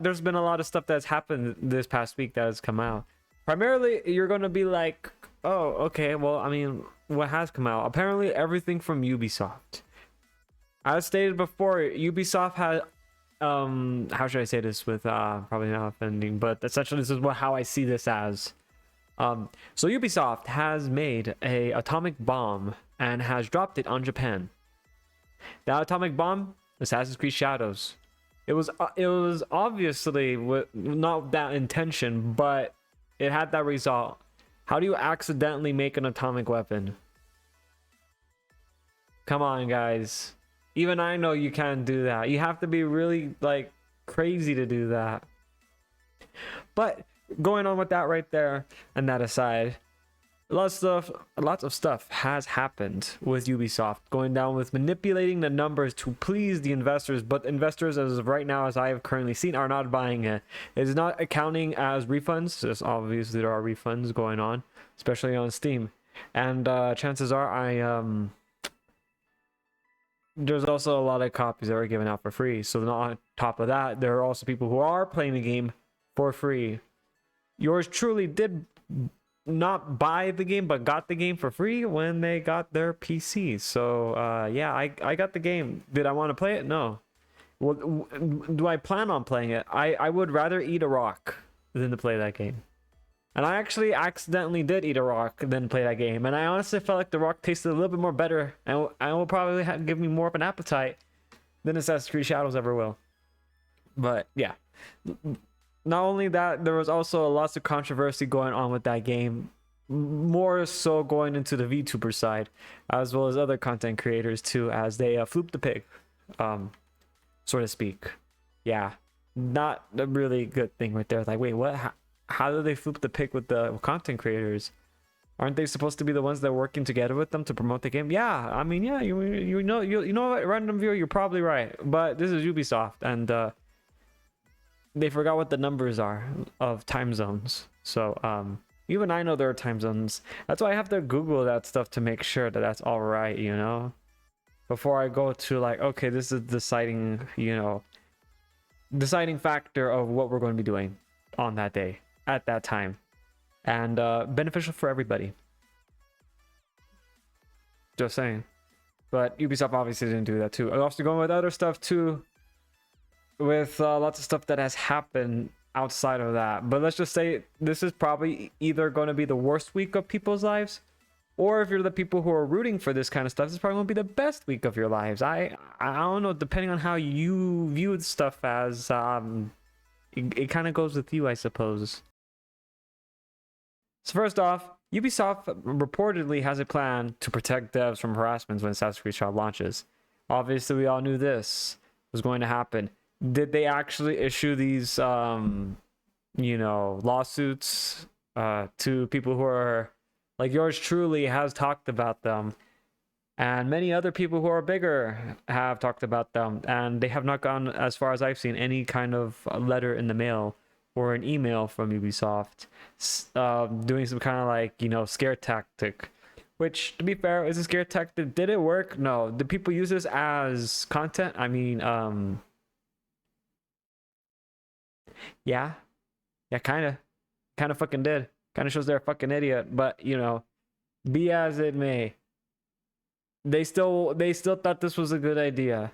there's been a lot of stuff that's happened this past week that has come out. Primarily, you're going to be like, oh, okay, well, I mean, what has come out? Apparently, everything from Ubisoft. As stated before, Ubisoft had, how should I say this with, probably not offending, but essentially this is how I see this as. So Ubisoft has made a atomic bomb and has dropped it on Japan. That atomic bomb, Assassin's Creed Shadows. It was obviously not that intention, but it had that result. How do you accidentally make an atomic weapon? Come on, guys. Even I know you can't do that. You have to be really like crazy to do that. But going on with that right there and that aside, lots of stuff has happened with Ubisoft, going down with manipulating the numbers to please the investors, but investors, as of right now, as I have currently seen, are not buying it. It is not accounting as refunds. There's obviously there are refunds going on, especially on Steam, and chances are there's also a lot of copies that are given out for free. So on top of that, there are also people who are playing the game for free. Yours truly did not buy the game, but got the game for free when they got their PC. So yeah, I got the game. Did I want to play it? No. Well, do I plan on playing it? I would rather eat a rock than to play that game. And I actually accidentally did eat a rock than play that game. And I honestly felt like the rock tasted a little bit more better, and will probably give me more of an appetite than Assassin's Creed Shadows ever will. But yeah. Not only that, there was also lots of controversy going on with that game, more so going into the VTuber side, as well as other content creators too, as they flooped the pig, so to speak. Yeah, not a really good thing right there. Like, wait, what? How do they floop the pig with the content creators? Aren't they supposed to be the ones that are working together with them to promote the game? Yeah, I mean, yeah, you know what, random viewer, you're probably right, but this is Ubisoft, and they forgot what the numbers are of time zones. So even I know there are time zones. That's why I have to Google that stuff to make sure that that's all right, you know, before I go to like, okay, this is deciding, you know, deciding factor of what we're going to be doing on that day at that time, and beneficial for everybody. Just saying. But Ubisoft obviously didn't do that too. I'm also going with other stuff too, with lots of stuff that has happened outside of that. But let's just say this is probably either going to be the worst week of people's lives, or if you're the people who are rooting for this kind of stuff, this is probably going to be the best week of your lives. I don't know, depending on how you view stuff as, it kind of goes with you, I suppose. So first off, Ubisoft reportedly has a plan to protect devs from harassment when Assassin's Creed Shadows launches. Obviously, we all knew this was going to happen. Did they actually issue these, you know, lawsuits to people who are, like yours truly has talked about them, and many other people who are bigger have talked about them, and they have not gone, as far as I've seen, any kind of letter in the mail or an email from Ubisoft doing some kind of like, you know, scare tactic. Which, to be fair, is a scare tactic. Did it work? No. Did people use this as content? I mean, yeah, kind of fucking did. Kind of shows they're a fucking idiot. But you know, be as it may, they still thought this was a good idea.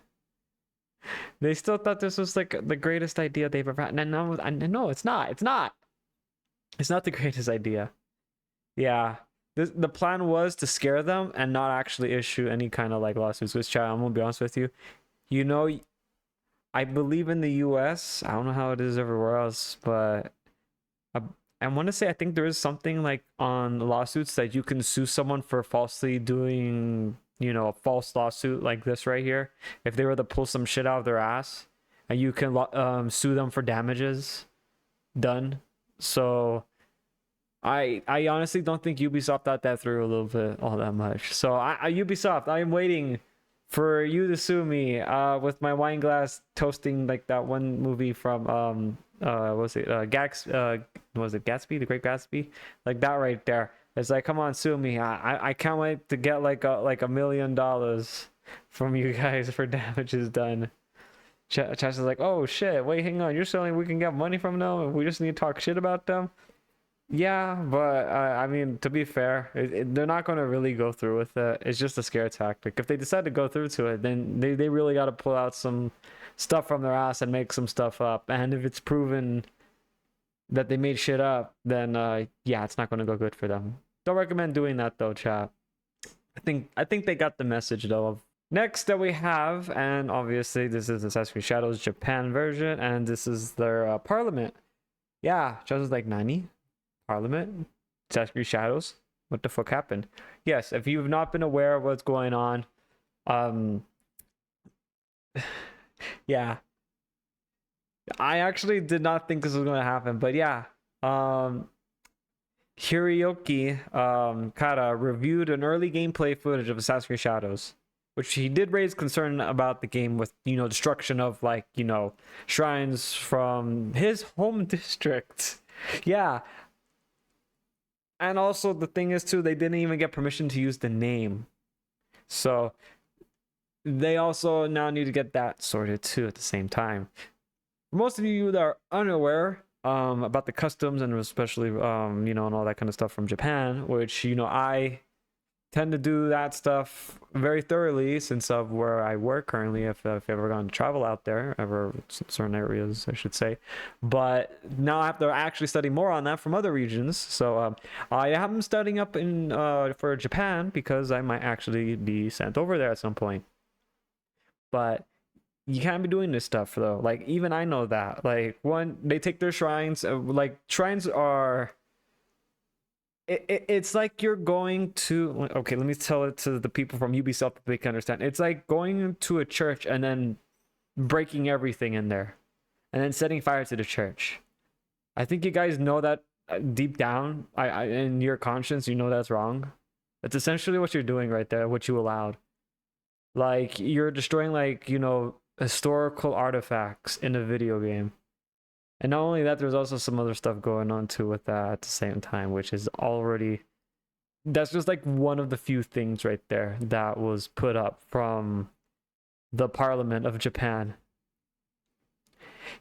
They still thought this was like the greatest idea they've ever had. And no, it's not. It's not the greatest idea. Yeah, the plan was to scare them and not actually issue any kind of like lawsuits. Which, chat, I'm gonna be honest with you. You know, I believe in the US, I don't know how it is everywhere else, but I want to say I think there is something like on lawsuits that you can sue someone for falsely doing, you know, a false lawsuit like this right here. If they were to pull some shit out of their ass, and you can sue them for damages done. So I honestly don't think Ubisoft thought that through a little bit all that much. So Ubisoft, I am waiting for you to sue me with my wine glass toasting like that one movie from what was it, Gatsby, The Great Gatsby, like that right there. It's like, come on, sue me. I can't wait to get like $1 million from you guys for damages done. Chess is like, oh shit, wait, hang on, you're saying we can get money from them and we just need to talk shit about them? Yeah, but I mean, to be fair, they're not going to really go through with it. It's just a scare tactic. If they decide to go through to it, then they really got to pull out some stuff from their ass and make some stuff up. And if it's proven that they made shit up, then yeah, it's not going to go good for them. Don't recommend doing that though, chat. I think they got the message though. Next that we have, and obviously this is Assassin's Creed Shadows Japan version, and this is their parliament. Yeah, Shadows like 90 parliament. Assassin's Creed Shadows. What the fuck happened? Yes, if you've not been aware of what's going on, yeah, I actually did not think this was going to happen, but yeah, Hiroyuki Kata reviewed an early gameplay footage of Assassin's Creed Shadows, which he did raise concern about the game with, destruction of, like, shrines from his home district. Yeah. And also the thing is too, they didn't even get permission to use the name. So they also now need to get that sorted too at the same time. For most of you that are unaware about the customs and especially and all that kind of stuff from Japan, which I tend to do that stuff very thoroughly since of where I work currently, if ever gone to travel out there, ever certain areas I should say. But now I have to actually study more on that from other regions. So I am studying up in for Japan because I might actually be sent over there at some point. But you can't be doing this stuff though. Like, even I know that. Like, one, they take their shrines, like shrines are, it's like you're going to, okay, let me tell it to the people from Ubisoft that they can understand. It's like going to a church and then breaking everything in there and then setting fire to the church. I think you guys know that deep down, I in your conscience, that's wrong. That's essentially what you're doing right there, what you allowed. Like, you're destroying, like, historical artifacts in a video game. And not only that, there's also some other stuff going on too with that at the same time, which is already, that's just like one of the few things right there that was put up from the Parliament of Japan.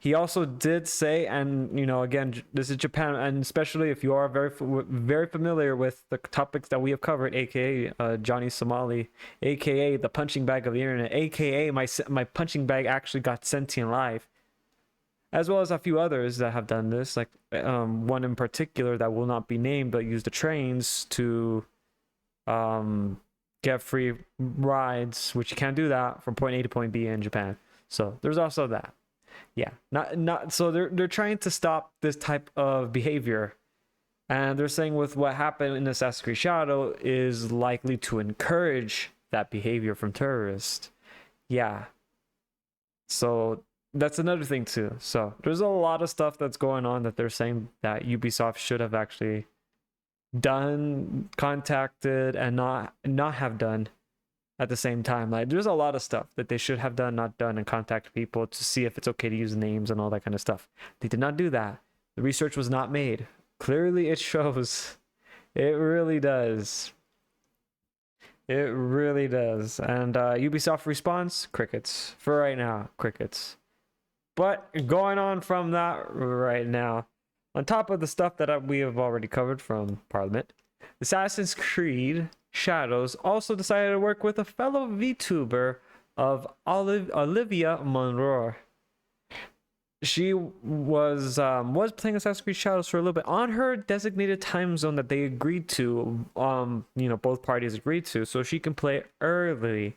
He also did say, and again, this is Japan, and especially if you are very familiar with the topics that we have covered, aka Johnny Somali, aka the punching bag of the internet, aka my punching bag actually got sentient live, as well as a few others that have done this, like one in particular that will not be named, but use the trains to get free rides, which you can't do that from point A to point B in Japan. So there's also that. Yeah, not so they're trying to stop this type of behavior, and they're saying with what happened in Assassin's Creed Shadow is likely to encourage that behavior from terrorists. Yeah, so that's another thing too. So there's a lot of stuff that's going on that they're saying that Ubisoft should have actually done, contacted, and not have done at the same time. Like, there's a lot of stuff that they should have done, not done, and contact people to see if it's okay to use names and all that kind of stuff. They did not do that. The research was not made. Clearly it shows. It really does. It really does. And Ubisoft response, crickets. For right now, crickets. But going on from that right now, on top of the stuff that we have already covered from Parliament, Assassin's Creed Shadows also decided to work with a fellow VTuber of Olivia Monroe. She was playing Assassin's Creed Shadows for a little bit on her designated time zone that they agreed to. Both parties agreed to, so she can play early.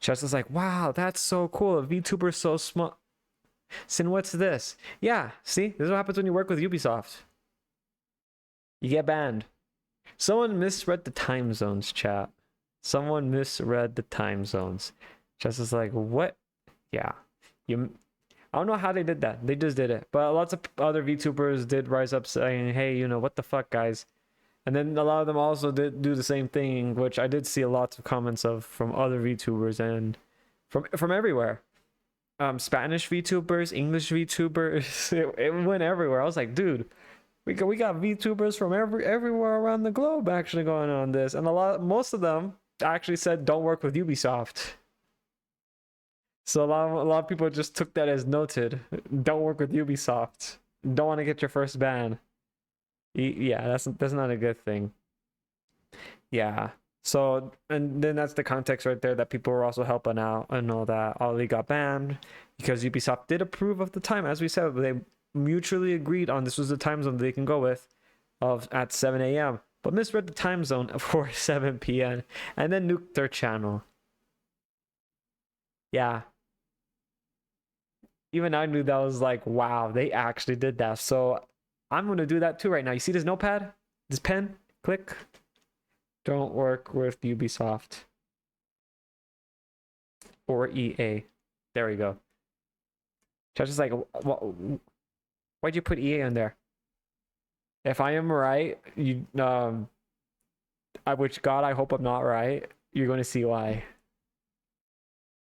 Chester's like, wow, that's so cool. A VTuber is so smart. Sin, what's this? Yeah, see, this is what happens when you work with Ubisoft. You get banned. Someone misread the time zones, chat. Someone misread the time zones. Just is like, what? Yeah. I don't know how they did that. They just did it. But lots of other VTubers did rise up saying, hey, what the fuck, guys? And then a lot of them also did do the same thing, which I did see lots of comments of from other VTubers and from everywhere. Spanish VTubers, English VTubers, it went everywhere. I was like, dude, we got VTubers from everywhere around the globe actually going on this, and most of them actually said don't work with Ubisoft. So a lot of people just took that as noted. Don't work with Ubisoft. Don't want to get your first ban. Yeah, that's not a good thing. Yeah. So, and then that's the context right there that people were also helping out and all that. Ollie got banned because Ubisoft did approve of the time. As we said, they mutually agreed on this was the time zone they can go with of at 7 a.m. But misread the time zone for 7 p.m. and then nuked their channel. Yeah. Even I knew that was like, wow, they actually did that. So I'm going to do that too right now. You see this notepad? This pen? Click. Don't work with Ubisoft or EA. There we go. Judge is like, why'd you put EA in there? If I am right, which God, I hope I'm not right. You're going to see why.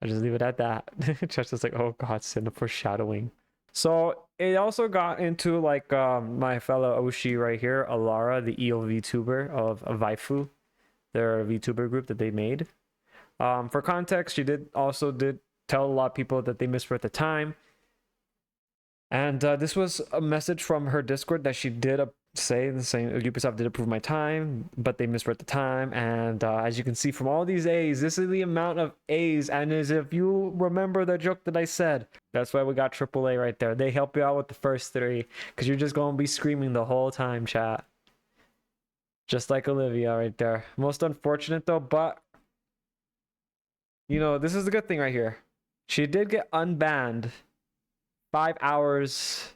I just leave it at that. Judge is like, oh God, sin of foreshadowing. So it also got into like my fellow Oshi right here, Alara, the EO VTuber of Vaifu. Their VTuber group that they made. For context, she did tell a lot of people that they misread the time. And this was a message from her Discord that she did saying Ubisoft did approve my time, but they misread the time. And as you can see from all these A's, this is the amount of A's. And as if you remember the joke that I said, that's why we got AAA right there. They help you out with the first 3 because you're just going to be screaming the whole time, chat. Just like Olivia right there. Most unfortunate though, but you know, this is the good thing right here. She did get unbanned 5 hours.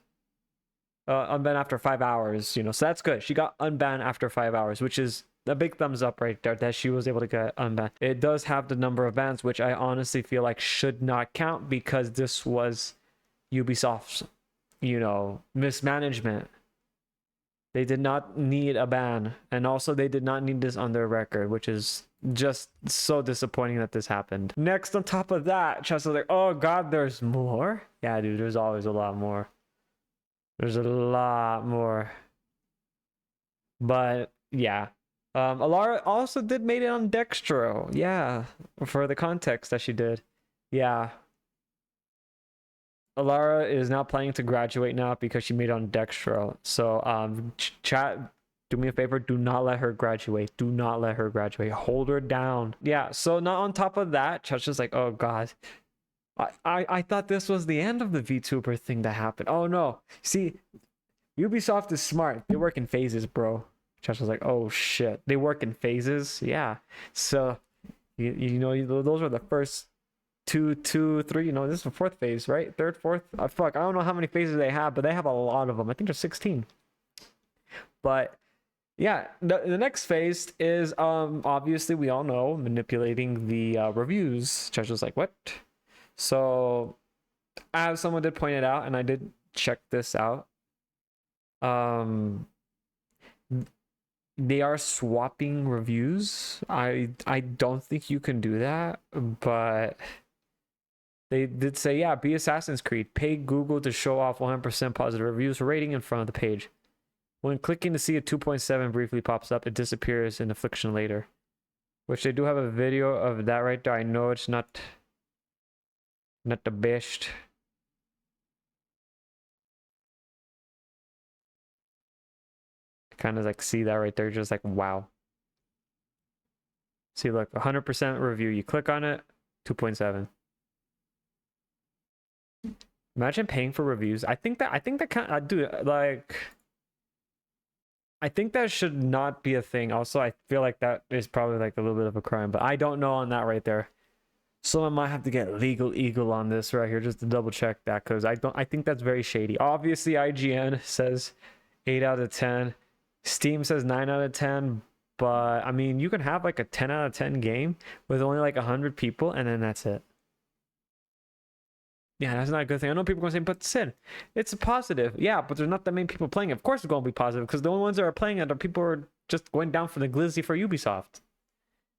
Unbanned after 5 hours, you know, so that's good. She got unbanned after 5 hours, which is a big thumbs up right there that she was able to get unbanned. It does have the number of bans, which I honestly feel like should not count because this was Ubisoft's, you know, mismanagement. They did not need a ban, and also they did not need this on their record, which is just so disappointing that this happened. Next, on top of that, Chess was like, oh God, there's more? Yeah, dude, there's always a lot more. There's a lot more. But yeah. Alara also did made it on Dextro. Yeah, for the context that she did. Yeah. Alara is now planning to graduate now because she made it on Dextro. So chat, do me a favor, do not let her graduate. Do not let her graduate. Hold her down. Yeah, so not on top of that, chat's just like, oh God. I thought this was the end of the VTuber thing that happened. Oh no. See, Ubisoft is smart. They work in phases, bro. Chat's was like, oh shit. They work in phases? Yeah. So you know, those are the first 2, 3, you know, this is the 4th phase, right? 3rd, 4th. Fuck, I don't know how many phases they have, but they have a lot of them. I think there's 16. But yeah, the next phase is obviously we all know manipulating the reviews. Judge was like, what? So as someone did point it out, and I did check this out, they are swapping reviews. I don't think you can do that, but they did say, yeah, be Assassin's Creed. Pay Google to show off 100% positive reviews rating in front of the page. When clicking to see a 2.7 briefly pops up, it disappears in Affliction later. Which they do have a video of that right there. I know it's not the best. Kind of like see that right there, just like wow. See, look, 100% review. You click on it, 2.7. Imagine paying for reviews. I think that kind of, dude, like, I think that should not be a thing. Also, I feel like that is probably like a little bit of a crime, but I don't know on that right there. Someone might have to get legal eagle on this right here just to double check that, because I think that's very shady. Obviously, IGN says 8 out of 10. Steam says 9 out of 10. But I mean, you can have like a 10 out of 10 game with only like 100 people, and then that's it. Yeah, that's not a good thing. I know people are going to say, but Sid, it's a positive. Yeah, but there's not that many people playing it. Of course it's going to be positive, because the only ones that are playing it are people who are just going down for the glizzy for Ubisoft.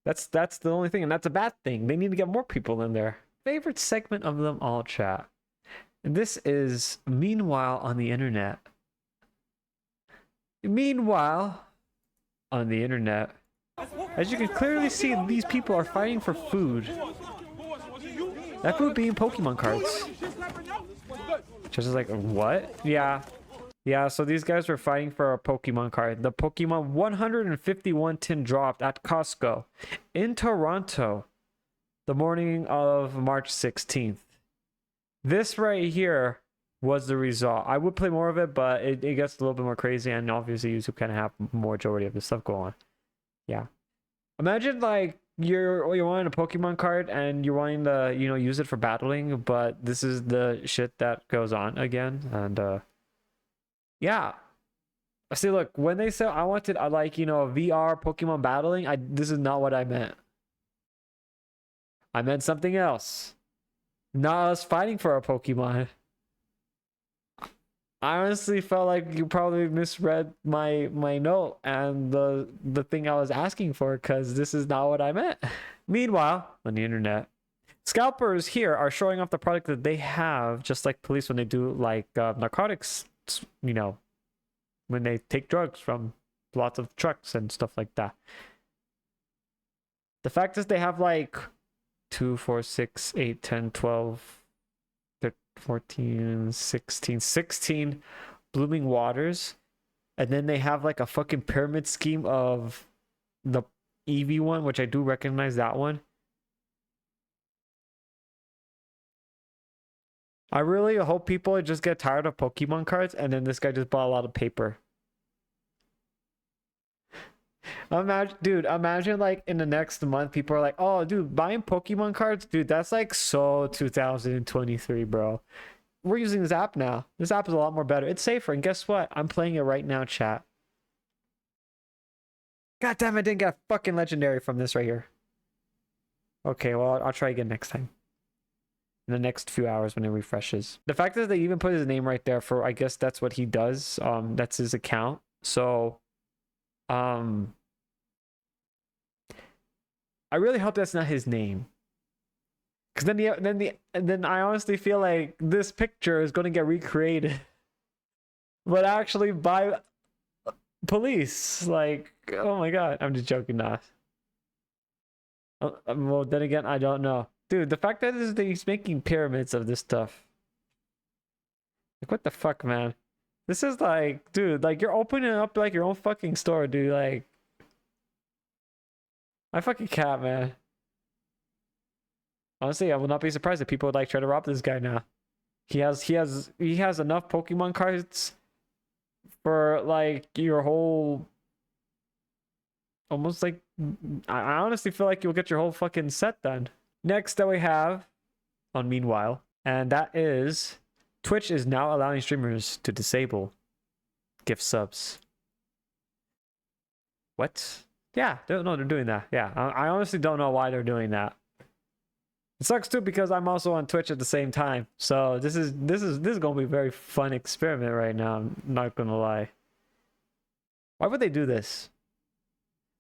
That's the only thing, and that's a bad thing. They need to get more people in there. Favorite segment of them all, chat. This is Meanwhile on the Internet. Meanwhile on the Internet. As you can clearly see, these people are fighting for food. That food being Pokemon cards. Just like, what? Yeah. Yeah, so these guys were fighting for a Pokemon card. The Pokemon 151 tin dropped at Costco in Toronto the morning of March 16th. This right here was the result. I would play more of it, but it gets a little bit more crazy, and obviously YouTube kind of have majority of the stuff go on. Yeah. Imagine like you're wanting a Pokemon card and you're wanting to, you know, use it for battling, but this is the shit that goes on again. And yeah. See, look, when they said I wanted like, you know, VR Pokemon battling, this is not what I meant. I meant something else. Not us fighting for a Pokemon. I honestly felt like you probably misread my note and the thing I was asking for, because this is not what I meant. Meanwhile, on the internet, scalpers here are showing off the product that they have, just like police when they do like narcotics, you know, when they take drugs from lots of trucks and stuff like that. The fact is they have like 2, 4, 6, 8, 10, 12, 14, 16 blooming waters, and then they have like a fucking pyramid scheme of the Eevee one, which I do recognize that one. I really hope people just get tired of Pokemon cards, and then this guy just bought a lot of paper. Imagine like in the next month people are like, oh dude, buying Pokemon cards, dude, that's like so 2023, bro. We're using this app now. This app is a lot more better. It's safer, and guess what? I'm playing it right now, chat. God damn, I didn't get a fucking legendary from this right here. Okay, well, I'll try again next time. In the next few hours when it refreshes. The fact is they even put his name right there for, I guess that's what he does. That's his account. So I really hope that's not his name, because then I honestly feel like this picture is going to get recreated, but actually by police. Like, oh my god, I'm just joking, nah. Well, then again, I don't know, dude. The fact that he's making pyramids of this stuff, like, what the fuck, man? This is like, dude, like, you're opening up like your own fucking store, dude. Like, I fucking can't, man. Honestly, I will not be surprised if people would like try to rob this guy now. He has enough Pokemon cards for like your whole, almost like, I honestly feel like you'll get your whole fucking set done. Next that we have on Meanwhile, and that is Twitch is now allowing streamers to disable gift subs. What? Yeah, they're doing that. Yeah, I honestly don't know why they're doing that. It sucks too, because I'm also on Twitch at the same time. So this is gonna be a very fun experiment right now. I'm not gonna lie. Why would they do this?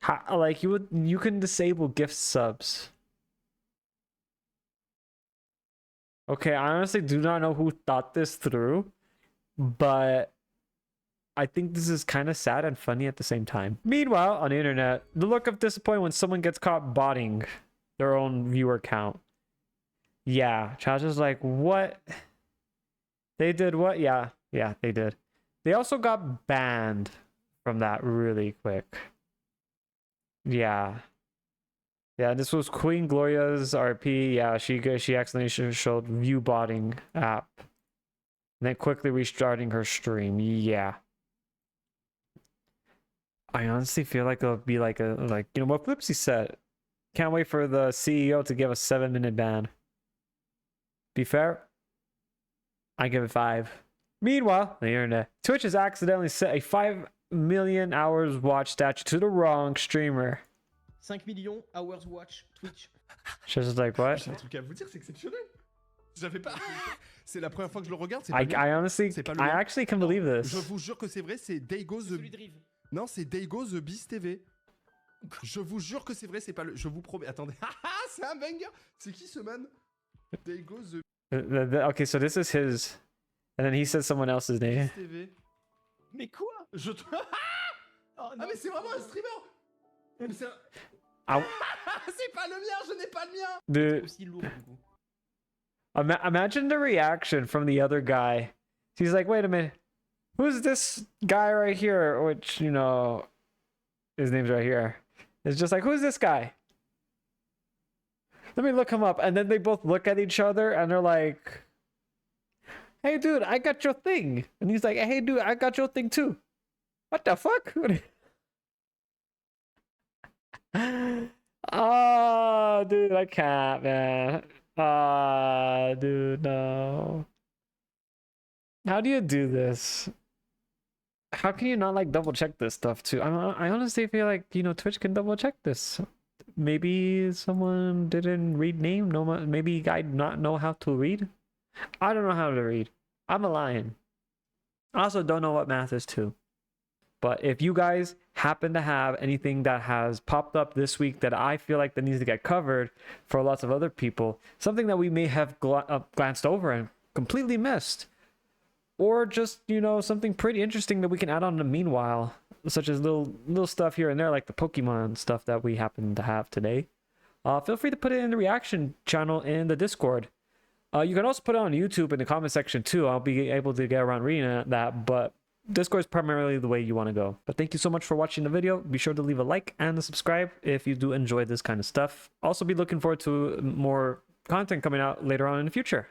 How, like, you can disable gift subs. Okay, I honestly do not know who thought this through, but I think this is kind of sad and funny at the same time. Meanwhile, on the internet, the look of disappointment when someone gets caught botting their own viewer count. Yeah, Chaz is like, what? They did what? Yeah, they did. They also got banned from that really quick. Yeah, this was Queen Gloria's RP. Yeah, she accidentally showed view botting app, and then quickly restarting her stream. Yeah. I honestly feel like it'll be like you know what Flipsy said. Can't wait for the CEO to give a 7-minute ban. Be fair, I give it 5. Meanwhile, the internet, Twitch has accidentally set a 5 million hours watch statue to the wrong streamer. 5 millions hours watch Twitch. Just like, what? J'ai un truc à vous dire, c'est exceptionnel. J'avais pas. C'est la première fois que je le regarde. I honestly, I actually can believe this. Je vous jure que c'est vrai, c'est Daigo the. Non, c'est Daigo the Beast TV. Je vous jure que c'est vrai, c'est pas le. Je vous promets. Attendez. C'est un banger. C'est qui ce man? Daigo the. Okay, so this is his, and then he said someone else's name. Beast TV. Mais quoi? Je. Oh, ah mais c'est vraiment un streamer. Mais c'est. Ah. C'est pas le mien, je n'ai pas le mien. Dude. Aussi lourd du coup. Imagine the reaction from the other guy. He's like, wait a minute, who's this guy right here? Which, you know, his name's right here. It's just like, who's this guy? Let me look him up. And then they both look at each other and they're like, hey, dude, I got your thing. And he's like, hey, dude, I got your thing too. What the fuck? Oh, dude, I can't, man. Ah, dude, no. How do you do this? How can you not like double check this stuff too? I honestly feel like, you know, Twitch can double check this. Maybe someone didn't read name. No, maybe I not know how to read. I don't know how to read. I'm a lion. I also don't know what math is too. But if you guys happen to have anything that has popped up this week that I feel like that needs to get covered for lots of other people, something that we may have glanced over and completely missed, or just, you know, something pretty interesting that we can add on in the meanwhile, such as little stuff here and there, like the Pokemon stuff that we happen to have today, feel free to put it in the reaction channel in the Discord. You can also put it on YouTube in the comment section too. I'll be able to get around reading that, but Discord is primarily the way you want to go. But thank you so much for watching the video. Be sure to leave a like and a subscribe if you do enjoy this kind of stuff. Also be looking forward to more content coming out later on in the future.